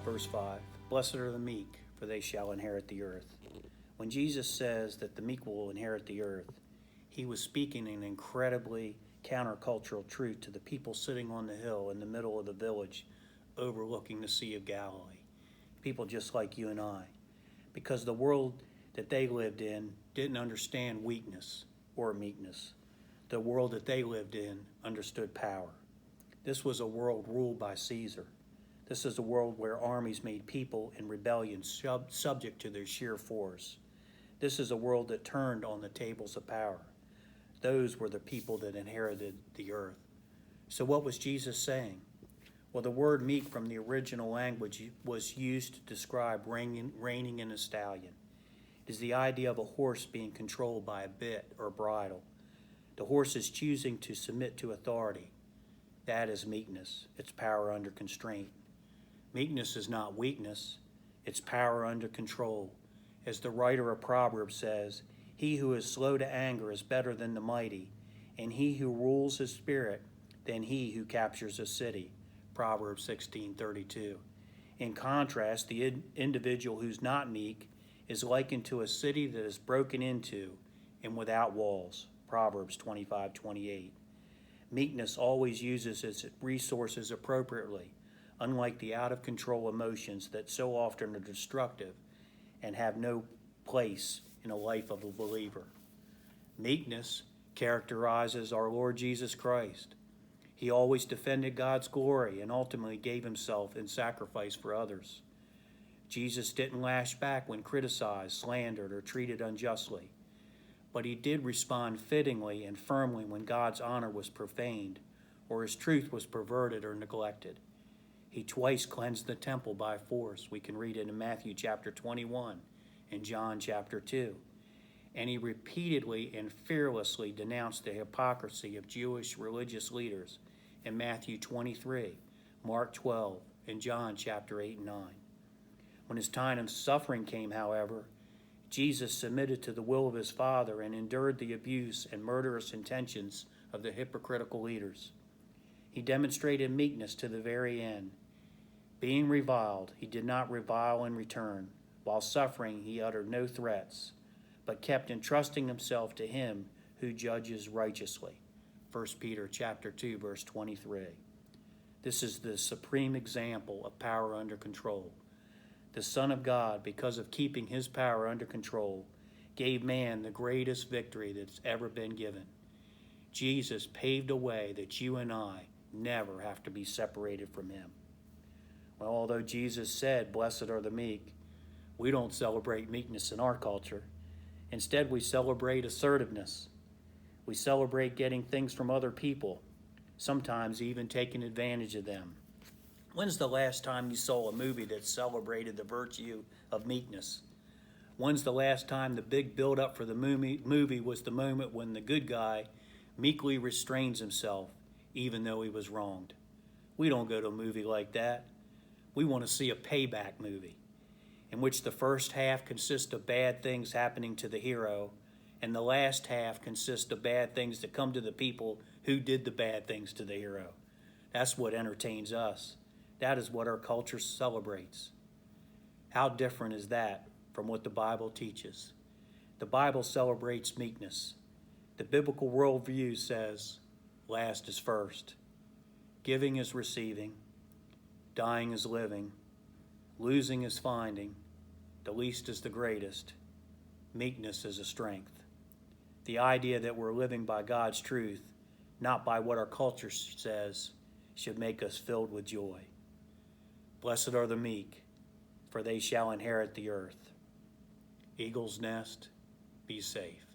Verse 5, Blessed are the meek, for they shall inherit the earth. When Jesus says that the meek will inherit the earth, he was speaking an incredibly countercultural truth to the people sitting on the hill in the middle of the village overlooking the Sea of Galilee. People just like you and I. Because the world that they lived in didn't understand weakness or meekness. The world that they lived in understood power. This was a world ruled by Caesar. This is a world where armies made people in rebellion subject to their sheer force. This is a world that turned on the tables of power. Those were the people that inherited the earth. So what was Jesus saying? Well, the word meek from the original language was used to describe reining in a stallion. It is the idea of a horse being controlled by a bit or bridle. The horse is choosing to submit to authority. That is meekness. It's power under constraint. Meekness is not weakness. It's power under control. As the writer of Proverbs says, he who is slow to anger is better than the mighty, and he who rules his spirit than he who captures a city. Proverbs 16:32. In contrast, the individual who's not meek is likened to a city that is broken into and without walls. Proverbs 25:28. Meekness always uses its resources appropriately, unlike the out-of-control emotions that so often are destructive and have no place in a life of a believer. Meekness characterizes our Lord Jesus Christ. He always defended God's glory and ultimately gave himself in sacrifice for others. Jesus didn't lash back when criticized, slandered, or treated unjustly, but he did respond fittingly and firmly when God's honor was profaned or his truth was perverted or neglected. He twice cleansed the temple by force. We can read it in Matthew chapter 21 and John chapter 2. And he repeatedly and fearlessly denounced the hypocrisy of Jewish religious leaders in Matthew 23, Mark 12, and John chapter 8 and 9. When his time of suffering came, however, Jesus submitted to the will of his Father and endured the abuse and murderous intentions of the hypocritical leaders. He demonstrated meekness to the very end. Being reviled, he did not revile in return. While suffering, he uttered no threats, but kept entrusting himself to him who judges righteously. 1 Peter chapter 2, verse 23. This is the supreme example of power under control. The Son of God, because of keeping his power under control, gave man the greatest victory that's ever been given. Jesus paved a way that you and I never have to be separated from him. Well, although Jesus said, "Blessed are the meek," we don't celebrate meekness in our culture. Instead, we celebrate assertiveness. We celebrate getting things from other people, sometimes even taking advantage of them. When's the last time you saw a movie that celebrated the virtue of meekness? When's the last time the big build-up for the movie was the moment when the good guy meekly restrains himself, even though he was wronged? We don't go to a movie like that. We want to see a payback movie, in which the first half consists of bad things happening to the hero, and the last half consists of bad things that come to the people who did the bad things to the hero. That's what entertains us. That is what our culture celebrates. How different is that from what the Bible teaches? The Bible celebrates meekness. The biblical worldview says, last is first. Giving is receiving. Dying is living. Losing is finding. The least is the greatest. Meekness is a strength. The idea that we're living by God's truth, not by what our culture says, should make us filled with joy. Blessed are the meek, for they shall inherit the earth. Eagle's Nest, be safe.